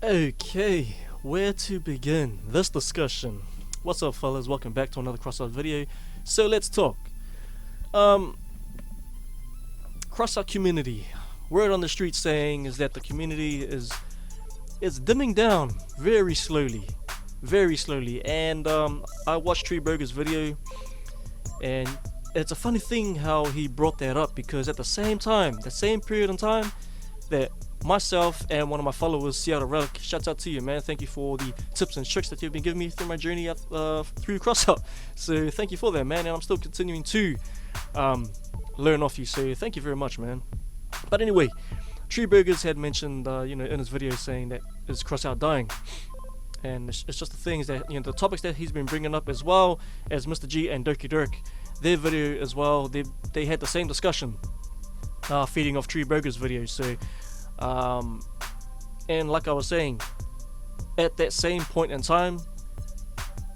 Okay, where to begin this discussion? What's up, fellas? Welcome back to another CROSSOUT video. So let's talk. CROSSOUT community. Word on the street saying is that the community is dimming down very slowly, And I watched Tree Burger's video, and it's a funny thing how he brought that up because at the same time, the same period in time that myself and one of my followers, Seattle Relic, shouts out to you, man. Thank you for the tips and tricks that you've been giving me through my journey through CROSSOUT. So thank you for that, man. And I'm still continuing to learn off you. So thank you very much, man. But anyway, Tree Burgers had mentioned, in his video saying that is CROSSOUT dying, and it's just the things that the topics that he's been bringing up, as well as Mr. G and Doki Dirk, their video as well. They had the same discussion, feeding off Tree Burgers video. So. And like I was saying, at that same point in time,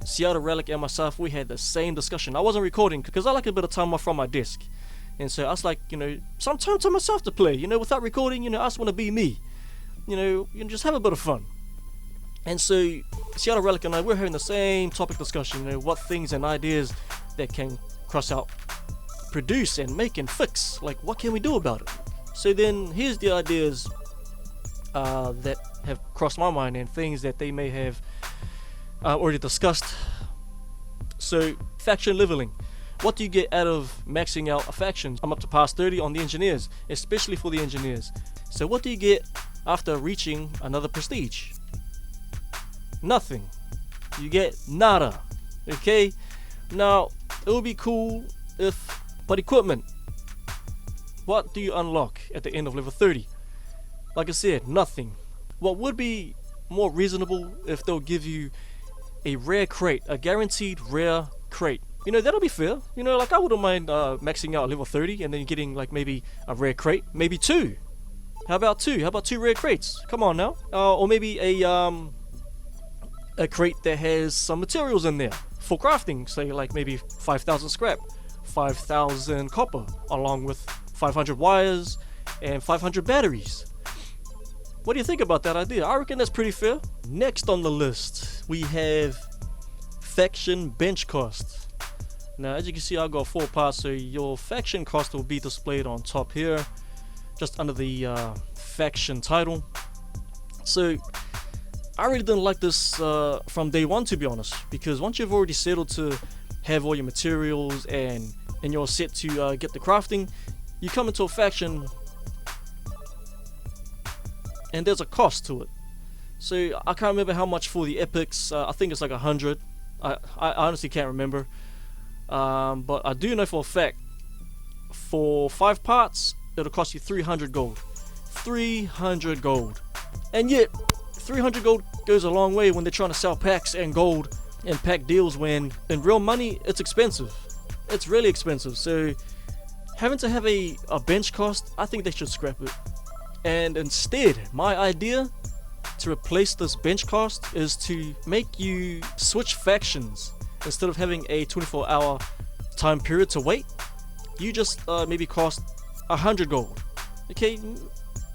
Seattle Relic and myself, we had the same discussion. I wasn't recording because I like a bit of time off from my desk, and so I was like, some time to myself to play, without recording. I just want to be me, just have a bit of fun. And so Seattle Relic and I, we're having the same topic discussion, what things and ideas that can CROSSOUT produce and make and fix, like what can we do about it. So then here's the ideas that have crossed my mind and things that they may have already discussed. So faction leveling. What do you get out of maxing out a faction? I'm up to past 30 on the engineers, especially for the engineers. So what do you get after reaching another prestige? Nothing. You get nada. Okay? Now, it would be cool if, but equipment. What do you unlock at the end of level 30? Like I said, nothing. What would be more reasonable if they'll give you a rare crate, a guaranteed rare crate. That'll be fair. Like I wouldn't mind maxing out level 30 and then getting like maybe a rare crate, maybe two. How about two? How about two rare crates? Come on now. Or maybe a crate that has some materials in there for crafting. Say like maybe 5,000 scrap, 5,000 copper, along with 500 wires and 500 batteries. What do you think about that idea? I reckon that's pretty fair. Next on the list, we have faction bench cost. Now, as you can see, I got 4 parts, so your faction cost will be displayed on top here, just under the faction title. So, I really didn't like this from day one, to be honest, because once you've already settled to have all your materials and you're set to get the crafting, you come into a faction and there's a cost to it. So I can't remember how much for the epics. I think it's like 100. I honestly can't remember. But I do know for a fact, for 5 parts, it'll cost you 300 gold. 300 gold. And yet, 300 gold goes a long way when they're trying to sell packs and gold and pack deals, when in real money, it's expensive. It's really expensive. So having to have a bench cost, I think they should scrap it. And instead, my idea to replace this bench cost is to make you switch factions. Instead of having a 24-hour time period to wait, you just maybe cost 100 gold. Okay,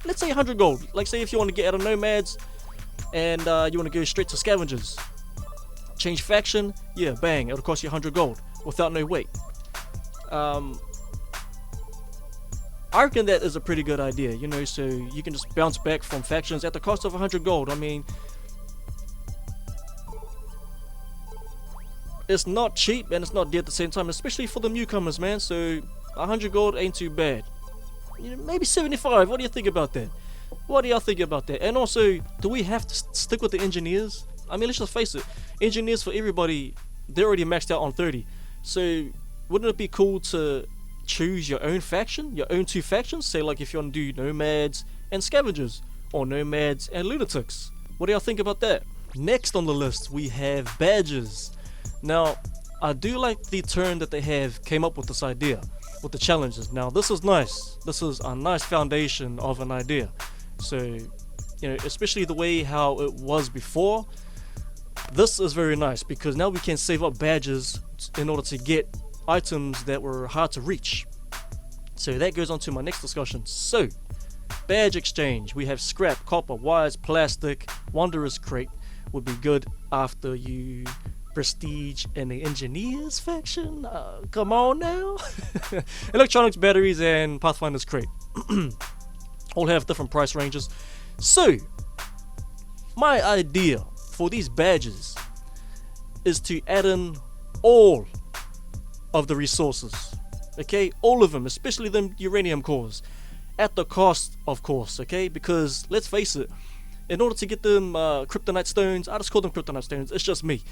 let's say 100 gold. Like say if you want to get out of nomads and you want to go straight to scavengers, change faction, yeah, bang, it'll cost you 100 gold without no wait. I reckon that is a pretty good idea, so you can just bounce back from factions at the cost of 100 gold. I mean, it's not cheap and it's not dear at the same time, especially for the newcomers, man. So 100 gold ain't too bad. Maybe 75. What do you think about that? What do y'all think about that? And also, do we have to stick with the engineers? I mean, let's just face it, engineers for everybody, they're already maxed out on 30. So wouldn't it be cool to choose your own faction, your own 2 factions? Say like if you want to do nomads and scavengers, or nomads and lunatics. What do y'all think about that? Next on the list, we have badges. Now, I do like the turn that they have came up with this idea, with the challenges. Now, this is nice. This is a nice foundation of an idea. So, especially the way how it was before, this is very nice because now we can save up badges in order to get items that were hard to reach. So that goes on to my next discussion. So Badge exchange. We have scrap, copper, wires, plastic. Wanderer's crate would be good after you prestige in the engineers faction. Come on now. Electronics, batteries, and Pathfinder's crate. All have different price ranges. So, my idea for these badges is to add in all of the resources. Okay, all of them, especially them uranium cores, at the cost, of course. Okay, because let's face it, in order to get them kryptonite stones, I just call them kryptonite stones. It's just me.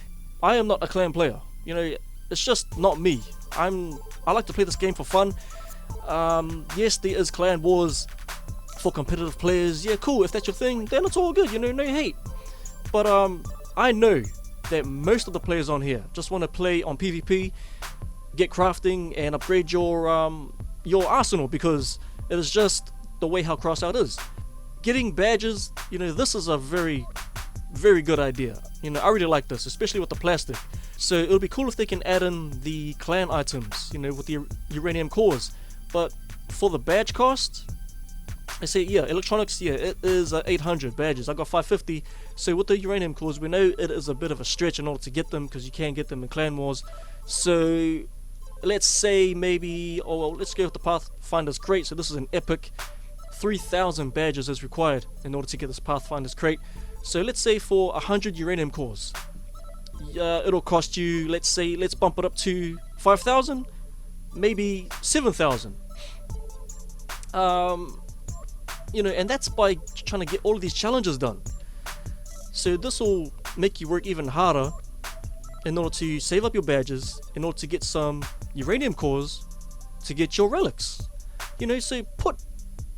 I am not a clan player. You know, it's just not me. I like to play this game for fun. Yes, there is clan wars for competitive players. Yeah, cool. If that's your thing, then it's all good. You know, no hate. But I know that most of the players on here just want to play on PvP, get crafting, and upgrade your arsenal, because it is just the way how CROSSOUT is. Getting badges, you know, this is a very, very good idea. You know, I really like this, especially with the plastic. So it'll be cool if they can add in the clan items, you know, with the uranium cores. But for the badge cost, I say, yeah, electronics, yeah, it is 800 badges. I got 550. So with the uranium cores, we know it is a bit of a stretch in order to get them, because you can't get them in clan wars. So let's say maybe, let's go with the Pathfinder's crate. So this is an epic. 3,000 badges is required in order to get this Pathfinder's crate. So let's say for 100 uranium cores, it'll cost you, let's bump it up to 5,000, maybe 7,000. You know, and that's by trying to get all of these challenges done. So this will make you work even harder in order to save up your badges, in order to get some uranium cores to get your relics. You know, so put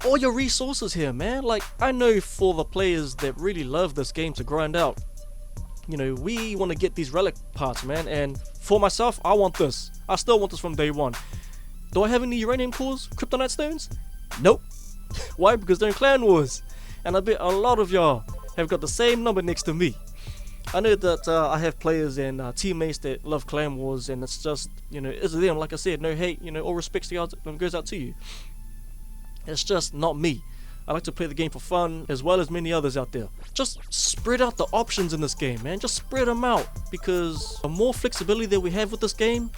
all your resources here, man. Like, I know for the players that really love this game to grind out, you know, we want to get these relic parts, man. And for myself, I want this. I still want this from day one. Do I have any uranium cores, kryptonite stones? Nope. Why? Because they're in clan wars, and I bet a lot of y'all have got the same number next to me. I know that I have players and teammates that love clan wars, and it's just, you know, it's them. Like I said, no hate, you know, all respect to y'all goes out to you. It's just not me. I like to play the game for fun, as well as many others out there. Just spread out the options in this game, man. Just spread them out, because the more flexibility that we have with this game,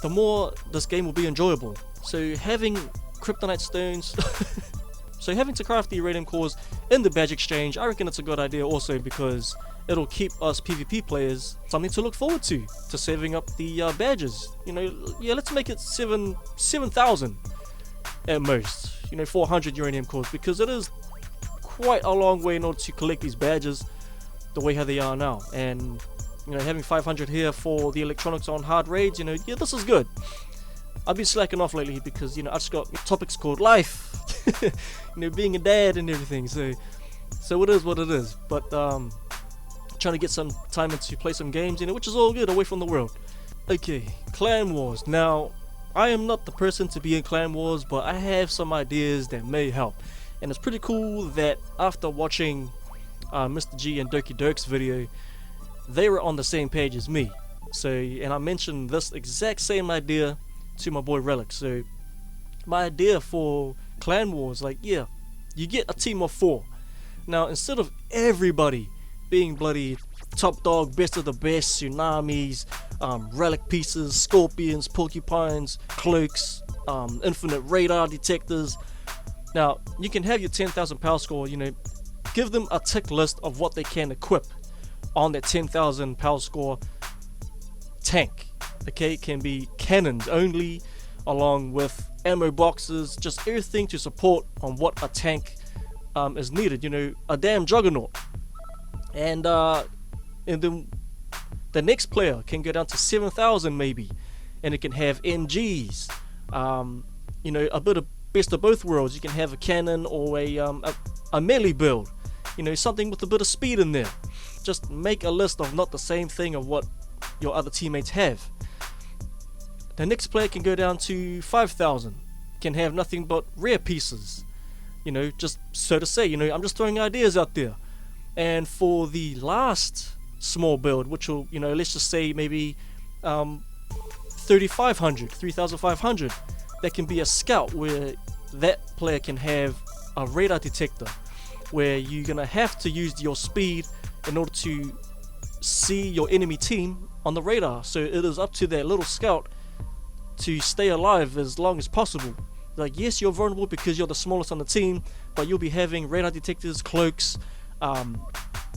the more this game will be enjoyable. So having kryptonite stones so having to craft the uranium cores in the badge exchange, I reckon it's a good idea also, because it'll keep us PvP players something to look forward to saving up the badges. You know, yeah, let's make it 7,000 at most, you know, 400 uranium cores, because it is quite a long way in order to collect these badges the way how they are now. And you know, having 500 here for the electronics on hard raids, you know, yeah, this is good. I've been slacking off lately because, you know, I just got topics called life, you know, being a dad and everything. So it is what it is. But trying to get some time to play some games, you know, which is all good, away from the world. Okay, clan wars. Now, I am not the person to be in clan wars, but I have some ideas that may help. And it's pretty cool that after watching Mr. G and Doki Dirk's video, they were on the same page as me. So, and I mentioned this exact same idea to my boy Relic. So my idea for clan wars, like, yeah, you get a team of 4. Now, instead of everybody being bloody top dog, best of the best, tsunamis, relic pieces, scorpions, porcupines, cloaks, infinite radar detectors, now you can have your 10,000 power score, you know, give them a tick list of what they can equip on that 10,000 power score tank. Okay, it can be cannons only, along with ammo boxes, just everything to support on what a tank is needed. You know, a damn juggernaut. And then the next player can go down to 7,000 maybe, and it can have MGs. You know, a bit of best of both worlds. You can have a cannon or a melee build. You know, something with a bit of speed in there. Just make a list of not the same thing of what your other teammates have. The next player can go down to 5,000, can have nothing but rare pieces. You know, just so to say, you know, I'm just throwing ideas out there. And for the last small build, which will, you know, let's just say maybe 3,500, that can be a scout, where that player can have a radar detector, where you're gonna have to use your speed in order to see your enemy team on the radar. So it is up to that little scout to stay alive as long as possible. Like, yes, you're vulnerable because you're the smallest on the team, but you'll be having radar detectors, cloaks,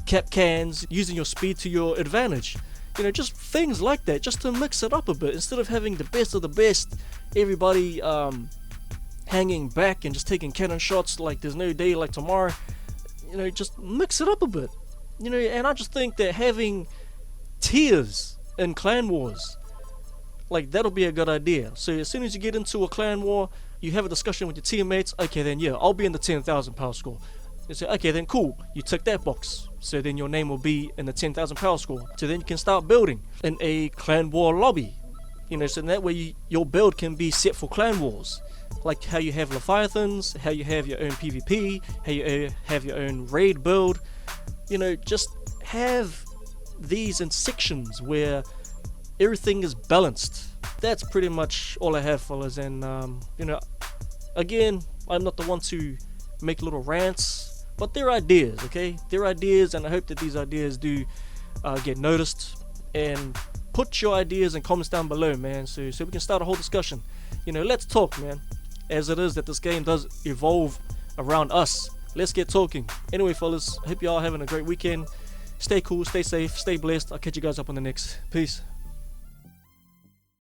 cap cans, using your speed to your advantage. You know, just things like that, just to mix it up a bit, instead of having the best of the best, everybody hanging back and just taking cannon shots like there's no day like tomorrow. You know, just mix it up a bit. You know, and I just think that having tiers in clan wars, like, that'll be a good idea. So as soon as you get into a clan war, you have a discussion with your teammates. Okay, then yeah, I'll be in the 10,000 power score. You say, okay, then cool, you tick that box. So then your name will be in the 10,000 power score. So then you can start building in a clan war lobby. You know, so that way your build can be set for clan wars. Like how you have Leviathans, how you have your own PvP, how you have your own raid build. You know, just have these in sections where everything is balanced. That's pretty much all I have, fellas. And you know, again, I'm not the one to make little rants, but they're ideas, okay? They're ideas, and I hope that these ideas do get noticed. And put your ideas and comments down below, man, so we can start a whole discussion. You know, let's talk, man. As it is that this game does evolve around us, let's get talking. Anyway, fellas, I hope you all having a great weekend. Stay cool, stay safe, stay blessed. I'll catch you guys up on the next. Peace.